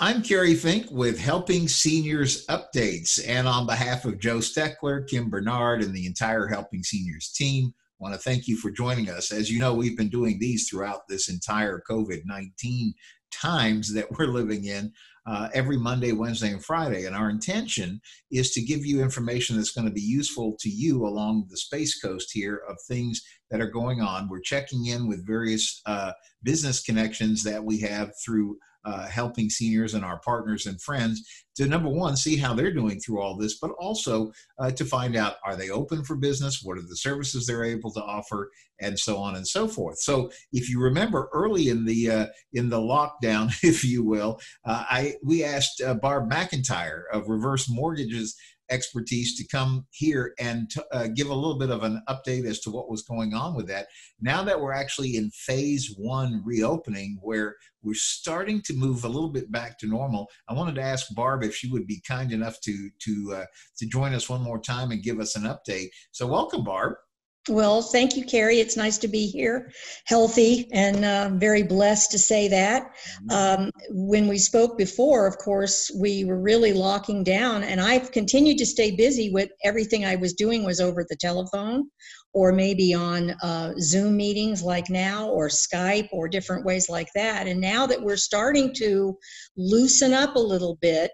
I'm Kerry Fink with Helping Seniors Updates. And on behalf of Joe Steckler, Kim Bernard, and the entire Helping Seniors team, I want to thank you for joining us. As you know, we've been doing these throughout this entire COVID-19 times that we're living in every Monday, Wednesday, and Friday. And our intention is to give you information that's going to be useful to you along the Space Coast here of things that are going on. We're checking in with various business connections that we have through helping seniors and our partners and friends to, number one, see how they're doing through all this, but also to find out, are they open for business? What are the services they're able to offer? And so on and so forth. So if you remember early in the lockdown, if you will, we asked Barb McIntyre of Reverse Mortgages expertise to come here and give a little bit of an update as to what was going on with that. Now that we're actually in phase one reopening, where we're starting to move a little bit back to normal, I wanted to ask Barb if she would be kind enough to join us one more time and give us an update. So welcome, Barb. Well, thank you, Kerry. It's nice to be here, healthy, and very blessed to say that. When we spoke before, of course, we were really locking down, and I've continued to stay busy with everything I was doing was over the telephone or maybe on Zoom meetings like now, or Skype, or different ways like that. And now that we're starting to loosen up a little bit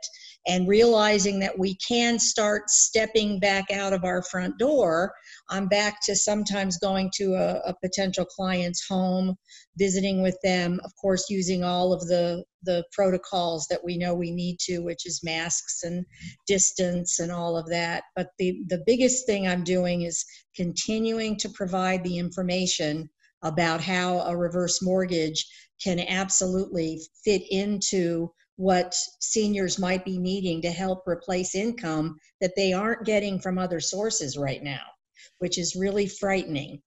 and realizing that we can start stepping back out of our front door, I'm back to sometimes going to a potential client's home, visiting with them, of course, using all of the protocols that we know we need to, which is masks and distance and all of that. But the biggest thing I'm doing is continuing to provide the information about how a reverse mortgage can absolutely fit into what seniors might be needing to help replace income that they aren't getting from other sources right now, which is really frightening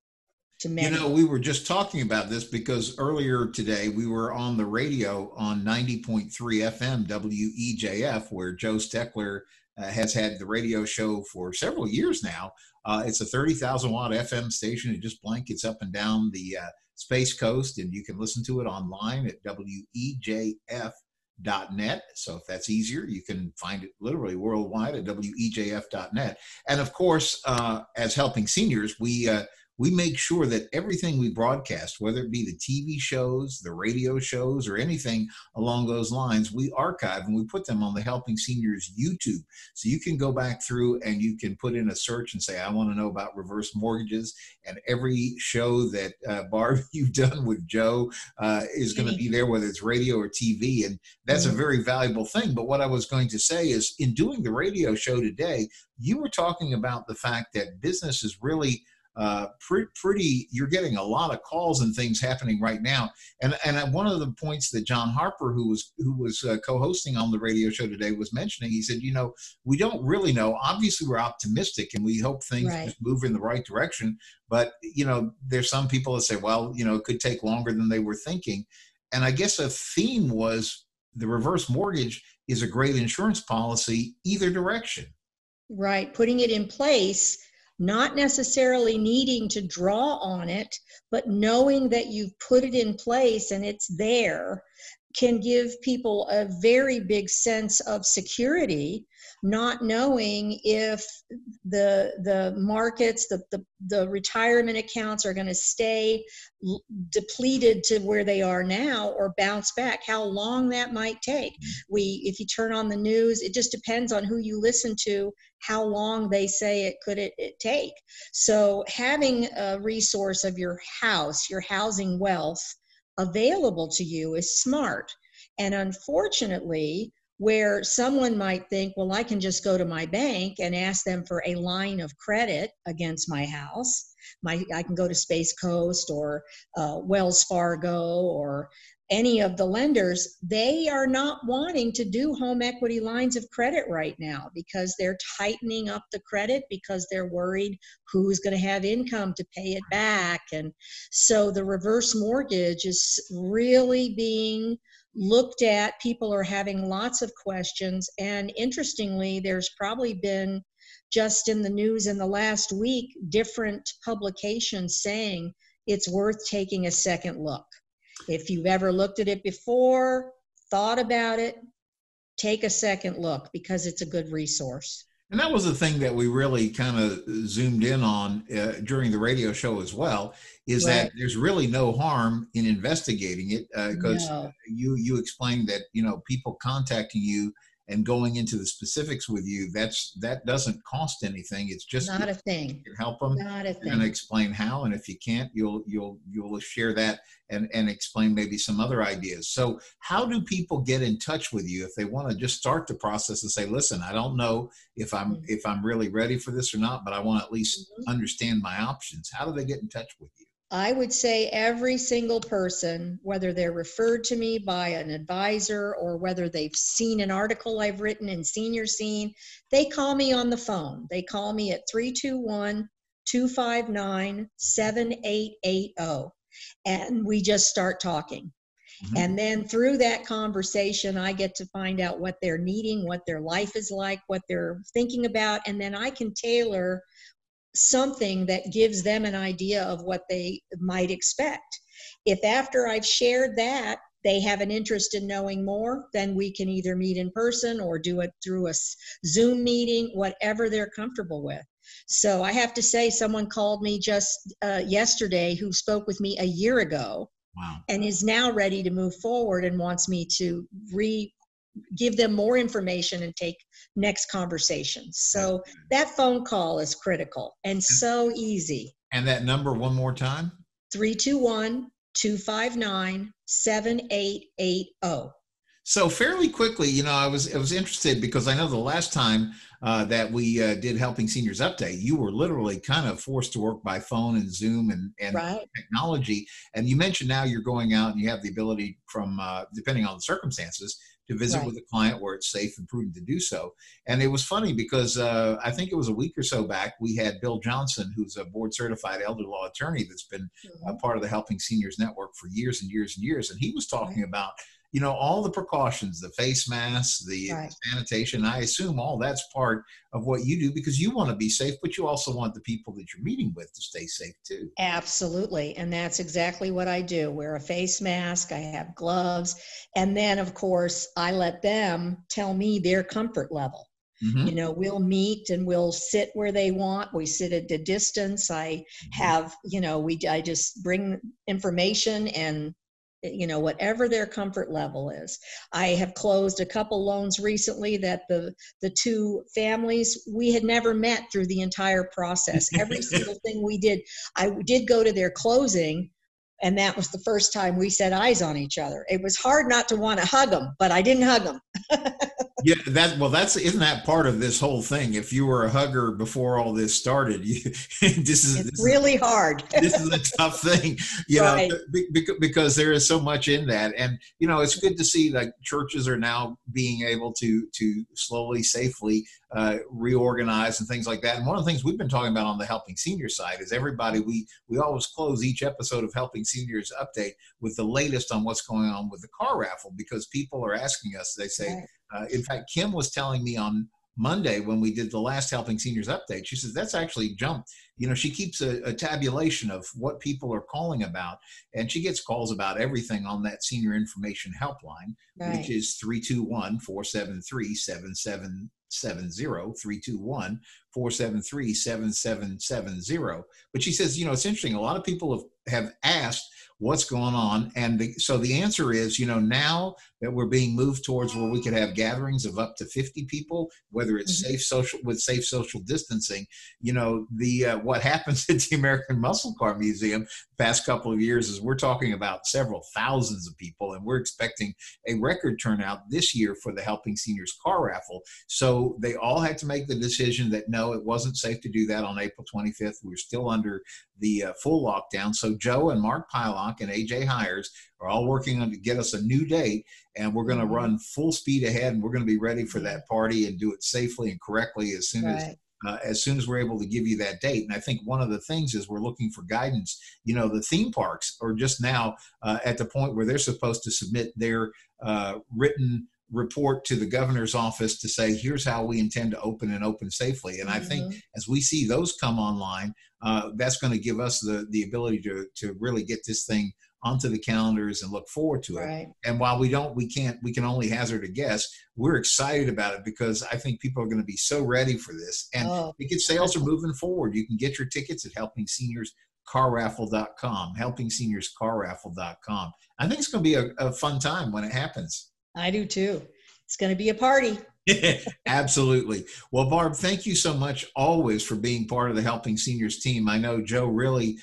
to many. You know, we were just talking about this because earlier today we were on the radio on 90.3 FM WEJF, where Joe Steckler has had the radio show for several years now. It's a 30,000 watt FM station. It just blankets up and down the Space Coast, and you can listen to it online at WEJF.net. So if that's easier, you can find it literally worldwide at WEJF.net. And of course, as Helping Seniors, we make sure that everything we broadcast, whether it be the TV shows, the radio shows, or anything along those lines, we archive and we put them on the Helping Seniors YouTube. So you can go back through and you can put in a search and say, I want to know about reverse mortgages. And every show that, Barb, you've done with Joe is going to be there, whether it's radio or TV. And that's a very valuable thing. But what I was going to say is, in doing the radio show today, you were talking about the fact that business is really you're getting a lot of calls and things happening right now. And one of the points that John Harper, who was co-hosting on the radio show today, was mentioning, he said, we don't really know. Obviously, we're optimistic and we hope things just move in the right direction. But, there's some people that say, well, it could take longer than they were thinking. And I guess a theme was the reverse mortgage is a great insurance policy either direction. Right. Putting it in place, not necessarily needing to draw on it, but knowing that you've put it in place and it's there, can give people a very big sense of security, not knowing if the markets, the retirement accounts are going to stay depleted to where they are now or bounce back, how long that might take. If you turn on the news, it just depends on who you listen to, how long they say it could take. So having a resource of your house, your housing wealth available to you is smart. And unfortunately, where someone might think, well, I can just go to my bank and ask them for a line of credit against my house. I can go to Space Coast or Wells Fargo or any of the lenders. They are not wanting to do home equity lines of credit right now because they're tightening up the credit because they're worried who's going to have income to pay it back. And so the reverse mortgage is really being looked at. People are having lots of questions. And interestingly, there's probably been, just in the news in the last week, different publications saying it's worth taking a second look. If you've ever looked at it before, thought about it, take a second look because it's a good resource. And that was the thing that we really kind of zoomed in on during the radio show as well, is that there's really no harm in investigating it because you explained that, people contacting you and going into the specifics with you, that doesn't cost anything. It's just not a thing. You can help them. Not a thing. And explain how, and if you can't, you'll share that and explain maybe some other ideas. So how do people get in touch with you if they want to just start the process and say, listen, I don't know if I'm really ready for this or not, but I want to at least understand my options. How do they get in touch with you? I would say every single person, whether they're referred to me by an advisor or whether they've seen an article I've written in Senior Scene, they call me on the phone. They call me at 321-259-7880. And we just start talking. And then through that conversation, I get to find out what they're needing, what their life is like, what they're thinking about. And then I can tailor something that gives them an idea of what they might expect. If after I've shared that, they have an interest in knowing more, then we can either meet in person or do it through a Zoom meeting, whatever they're comfortable with. So I have to say, someone called me just yesterday who spoke with me a year ago. Wow. And is now ready to move forward and wants me to give them more information and take next conversations. So that phone call is critical and so easy. And that number one more time? 321-259-7880. So fairly quickly, I was interested because I know the last time that we did Helping Seniors Update, you were literally kind of forced to work by phone and Zoom and technology. And you mentioned now you're going out and you have the ability from, depending on the circumstances, to visit with a client where it's safe and prudent to do so. And it was funny because I think it was a week or so back, we had Bill Johnson, who's a board certified elder law attorney that's been a part of the Helping Seniors Network for years and years and years. And he was talking about all the precautions, the face masks, the sanitation. I assume all that's part of what you do because you want to be safe, but you also want the people that you're meeting with to stay safe too. Absolutely. And that's exactly what I do. Wear a face mask, I have gloves, and then of course I let them tell me their comfort level. We'll meet and we'll sit where they want. We sit at a distance. I have, I just bring information and whatever their comfort level is. I have closed a couple loans recently that the two families, we had never met through the entire process. Every single thing we did, I did go to their closing, and that was the first time we set eyes on each other. It was hard not to want to hug them, but I didn't hug them. Yeah, isn't that part of this whole thing? If you were a hugger before all this started, it's really hard. This is a tough thing, because there is so much in that. And, it's good to see like churches are now being able to slowly, safely reorganize and things like that. And one of the things we've been talking about on the Helping Seniors side is everybody, we always close each episode of Helping Seniors Update with the latest on what's going on with the car raffle, because people are asking us, they say, in fact, Kim was telling me on Monday when we did the last Helping Seniors Update, she says that's actually jumped. She keeps a tabulation of what people are calling about, and she gets calls about everything on that senior information helpline, which is 321-473-7770, 321-473-7770. But she says, it's interesting. A lot of people have asked what's going on. And so the answer is, now that we're being moved towards where we could have gatherings of up to 50 people, whether it's safe social distancing, what happens at the American Muscle Car Museum the past couple of years is we're talking about several thousands of people, and we're expecting a record turnout this year for the Helping Seniors car raffle. So they all had to make the decision that no, it wasn't safe to do that on April 25th. We're still under the full lockdown. So Joe and Mark Pylock and AJ Hires are all working on to get us a new date, and we're going to run full speed ahead, and we're going to be ready for that party and do it safely and correctly as soon as we're able to give you that date. And I think one of the things is we're looking for guidance. The theme parks are just now at the point where they're supposed to submit their written report to the governor's office to say, here's how we intend to open and open safely. And I think as we see those come online, that's going to give us the ability to really get this thing onto the calendars and look forward to it. Right. And while we can only hazard a guess, we're excited about it because I think people are going to be so ready for this. And ticket sales are moving forward. You can get your tickets at helpingseniors.carraffle.com, helpingseniors.carraffle.com. I think it's going to be a fun time when it happens. I do too. It's going to be a party. Absolutely. Well, Barb, thank you so much always for being part of the Helping Seniors team. I know Joe really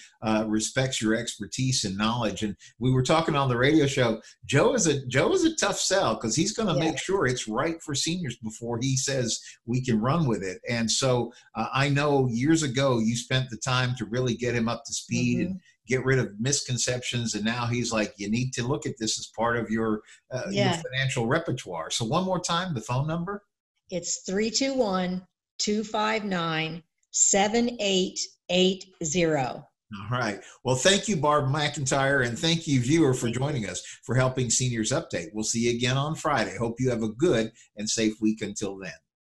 respects your expertise and knowledge. And we were talking on the radio show. Joe is a tough sell because he's going to make sure it's right for seniors before he says we can run with it. And so I know years ago you spent the time to really get him up to speed and get rid of misconceptions. And now he's like, you need to look at this as part of your financial repertoire. So one more time, the phone number? It's 321-259-7880. All right. Well, thank you, Barb McIntyre, and thank you, viewer, for joining us for Helping Seniors Update. We'll see you again on Friday. Hope you have a good and safe week until then.